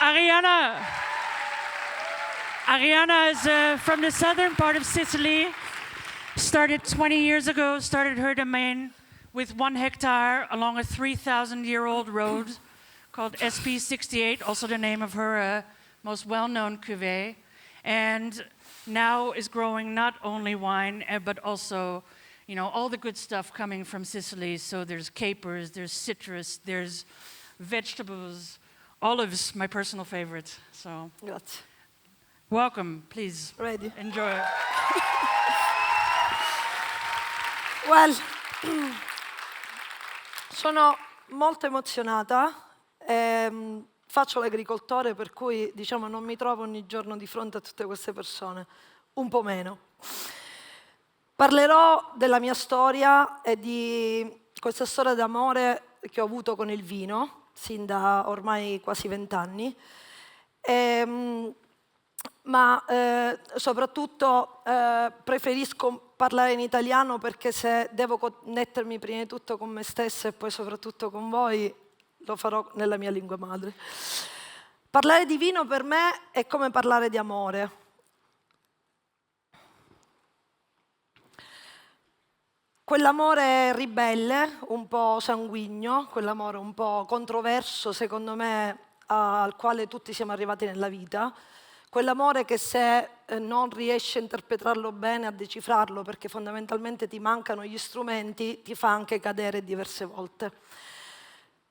Arianna. Arianna is from the southern part of Sicily. Started 20 years ago, started her domain with 1 hectare along a 3,000-year-old road called SP68, also the name of her most well-known cuvée. And now is growing not only wine, but also, you know, all the good stuff coming from Sicily. So there's capers, there's citrus, there's vegetables, olives, my personal favorite. So, Grazie. welcome, please. Ready? Enjoy. Well, sono molto emozionata. Faccio l'agricoltore, per cui diciamo non mi trovo ogni giorno di fronte a tutte queste persone, un po' meno. Parlerò della mia storia e di questa storia d'amore che ho avuto con il vino, sin da ormai quasi 20 anni, ma soprattutto preferisco parlare in italiano perché se devo connettermi prima di tutto con me stessa e poi soprattutto con voi, lo farò nella mia lingua madre. Parlare di vino per me è come parlare di amore. Quell'amore ribelle, un po' sanguigno, quell'amore un po' controverso, secondo me, al quale tutti siamo arrivati nella vita. Quell'amore che se non riesci a interpretarlo bene, a decifrarlo, perché fondamentalmente ti mancano gli strumenti, ti fa anche cadere diverse volte.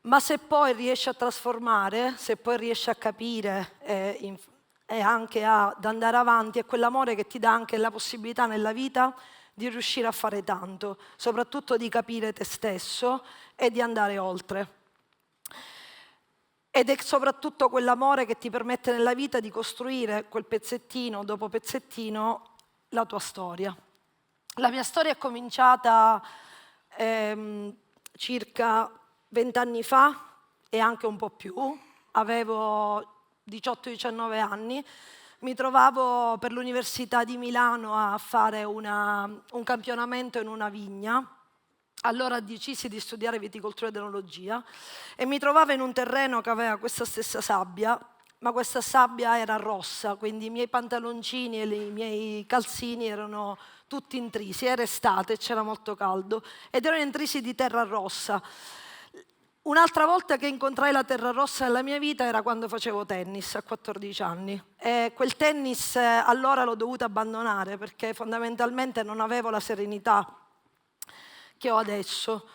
Ma se poi riesci a trasformare, se poi riesci a capire e anche ad andare avanti, è quell'amore che ti dà anche la possibilità nella vita di riuscire a fare tanto, soprattutto di capire te stesso e di andare oltre. Ed è soprattutto quell'amore che ti permette nella vita di costruire quel pezzettino dopo pezzettino la tua storia. La mia storia è cominciata circa 20 anni fa e anche un po' più. Avevo 18-19 anni, mi trovavo per l'Università di Milano a fare un campionamento in una vigna. Allora decisi di studiare viticoltura ed enologia e mi trovavo in un terreno che aveva questa stessa sabbia, ma questa sabbia era rossa, quindi i miei pantaloncini e i miei calzini erano tutti intrisi. Era estate, c'era molto caldo ed erano intrisi di terra rossa. Un'altra volta che incontrai la terra rossa nella mia vita era quando facevo tennis a 14 anni. E quel tennis allora l'ho dovuto abbandonare perché fondamentalmente non avevo la serenità che ho adesso,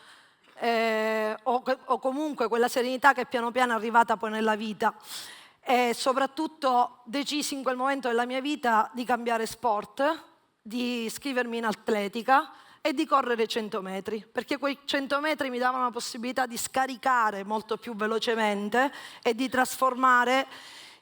o comunque quella serenità che piano piano è arrivata poi nella vita. E soprattutto decisi in quel momento della mia vita di cambiare sport, di iscrivermi in atletica e di correre 100 metri, perché quei 100 metri mi davano la possibilità di scaricare molto più velocemente e di trasformare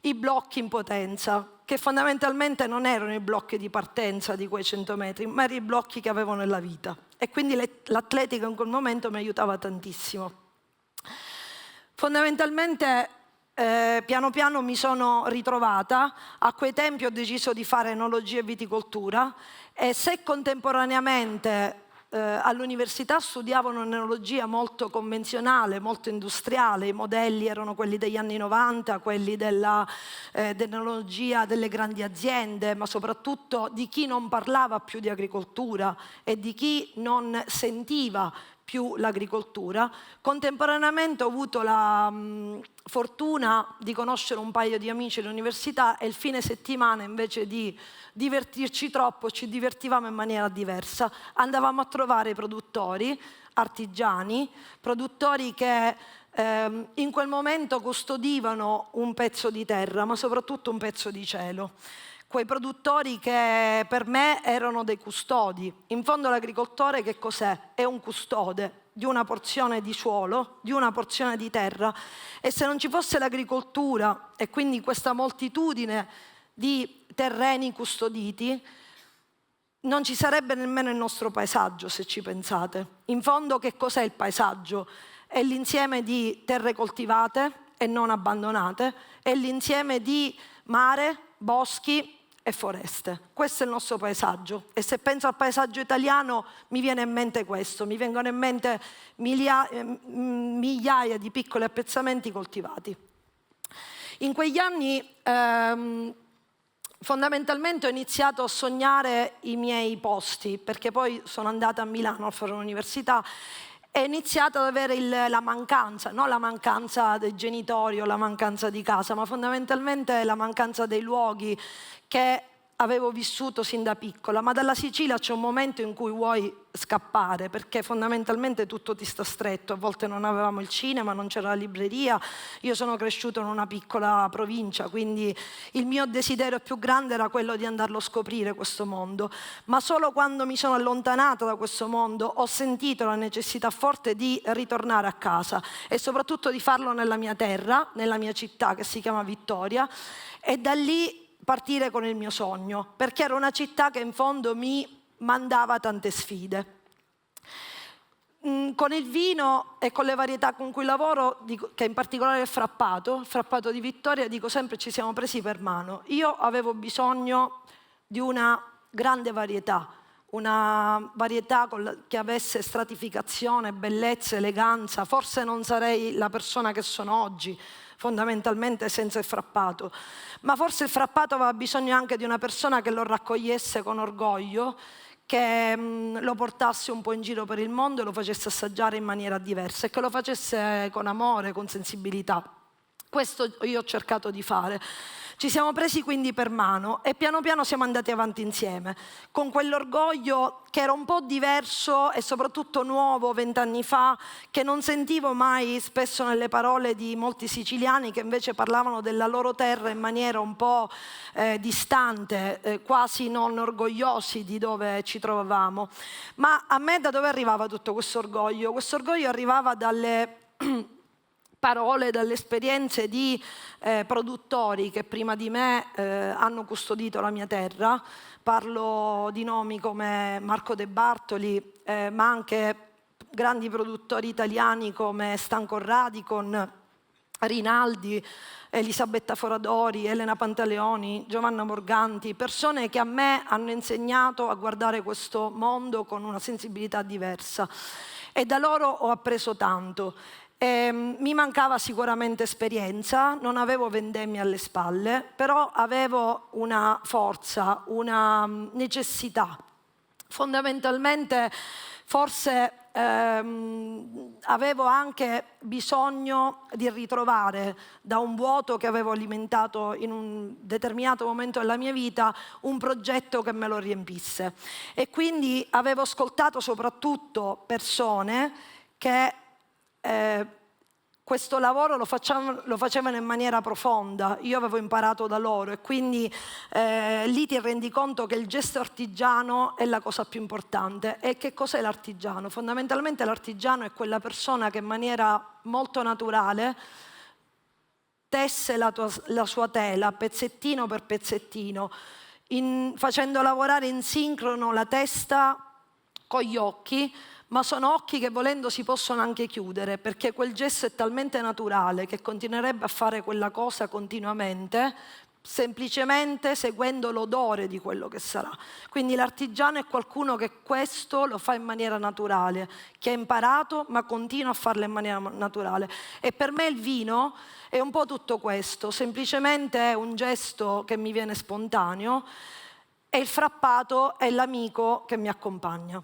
i blocchi in potenza, che fondamentalmente non erano i blocchi di partenza di quei 100 metri, ma erano i blocchi che avevo nella vita. E quindi l'atletica in quel momento mi aiutava tantissimo. Fondamentalmente, piano piano mi sono ritrovata. A quei tempi ho deciso di fare enologia e viticoltura e se contemporaneamente all'università studiavo un'enologia molto convenzionale, molto industriale, i modelli erano quelli degli anni 90, quelli dell'enologia delle grandi aziende, ma soprattutto di chi non parlava più di agricoltura e di chi non sentiva più l'agricoltura. Contemporaneamente ho avuto la fortuna di conoscere un paio di amici all'università e il fine settimana, invece di divertirci troppo, ci divertivamo in maniera diversa. Andavamo a trovare produttori, artigiani, produttori che in quel momento custodivano un pezzo di terra, ma soprattutto un pezzo di cielo. Quei produttori che per me erano dei custodi. In fondo l'agricoltore che cos'è? È un custode di una porzione di suolo, di una porzione di terra. E se non ci fosse l'agricoltura e quindi questa moltitudine di terreni custoditi, non ci sarebbe nemmeno il nostro paesaggio, se ci pensate. In fondo che cos'è il paesaggio? È l'insieme di terre coltivate e non abbandonate, è l'insieme di mare, boschi e foreste. Questo è il nostro paesaggio e se penso al paesaggio italiano mi viene in mente questo, mi vengono in mente migliaia di piccoli appezzamenti coltivati. In quegli anni fondamentalmente ho iniziato a sognare i miei posti, perché poi sono andata a Milano a fare l'università e ho iniziato ad avere la mancanza, non la mancanza dei genitori o la mancanza di casa, ma fondamentalmente la mancanza dei luoghi che avevo vissuto sin da piccola. Ma dalla Sicilia c'è un momento in cui vuoi scappare, perché fondamentalmente tutto ti sta stretto. A volte non avevamo il cinema, non c'era la libreria. Io sono cresciuto in una piccola provincia, quindi il mio desiderio più grande era quello di andarlo a scoprire questo mondo. Ma solo quando mi sono allontanata da questo mondo ho sentito la necessità forte di ritornare a casa e soprattutto di farlo nella mia terra, nella mia città che si chiama Vittoria, e da lì partire con il mio sogno, perché era una città che in fondo mi mandava tante sfide. Con il vino e con le varietà con cui lavoro, che in particolare il frappato di Vittoria, dico sempre ci siamo presi per mano. Io avevo bisogno di una grande varietà, una varietà che avesse stratificazione, bellezza, eleganza. Forse non sarei la persona che sono oggi, fondamentalmente senza il frappato, ma forse il frappato aveva bisogno anche di una persona che lo raccogliesse con orgoglio, che lo portasse un po' in giro per il mondo e lo facesse assaggiare in maniera diversa e che lo facesse con amore, con sensibilità. Questo io ho cercato di fare. Ci siamo presi quindi per mano e piano piano siamo andati avanti insieme, con quell'orgoglio che era un po' diverso e soprattutto nuovo 20 anni fa, che non sentivo mai spesso nelle parole di molti siciliani che invece parlavano della loro terra in maniera un po' distante, quasi non orgogliosi di dove ci trovavamo. Ma a me da dove arrivava tutto questo orgoglio? Questo orgoglio arrivava dalle parole, dalle esperienze di produttori che prima di me hanno custodito la mia terra. Parlo di nomi come Marco De Bartoli, ma anche grandi produttori italiani come Stan Corradi con Rinaldi, Elisabetta Foradori, Elena Pantaleoni, Giovanna Morganti, persone che a me hanno insegnato a guardare questo mondo con una sensibilità diversa e da loro ho appreso tanto. Mi mancava sicuramente esperienza, non avevo vendemmie alle spalle, però avevo una forza, una necessità. Fondamentalmente forse avevo anche bisogno di ritrovare da un vuoto che avevo alimentato in un determinato momento della mia vita un progetto che me lo riempisse. E quindi avevo ascoltato soprattutto persone che questo lavoro lo facevano in maniera profonda. Io avevo imparato da loro e quindi lì ti rendi conto che il gesto artigiano è la cosa più importante. E che cos'è l'artigiano? Fondamentalmente l'artigiano è quella persona che in maniera molto naturale tesse la sua tela, pezzettino per pezzettino, facendo lavorare in sincrono la testa con gli occhi, ma sono occhi che volendo si possono anche chiudere, perché quel gesto è talmente naturale che continuerebbe a fare quella cosa continuamente, semplicemente seguendo l'odore di quello che sarà. Quindi l'artigiano è qualcuno che questo lo fa in maniera naturale, che ha imparato ma continua a farlo in maniera naturale. E per me il vino è un po' tutto questo, semplicemente è un gesto che mi viene spontaneo e il frappato è l'amico che mi accompagna.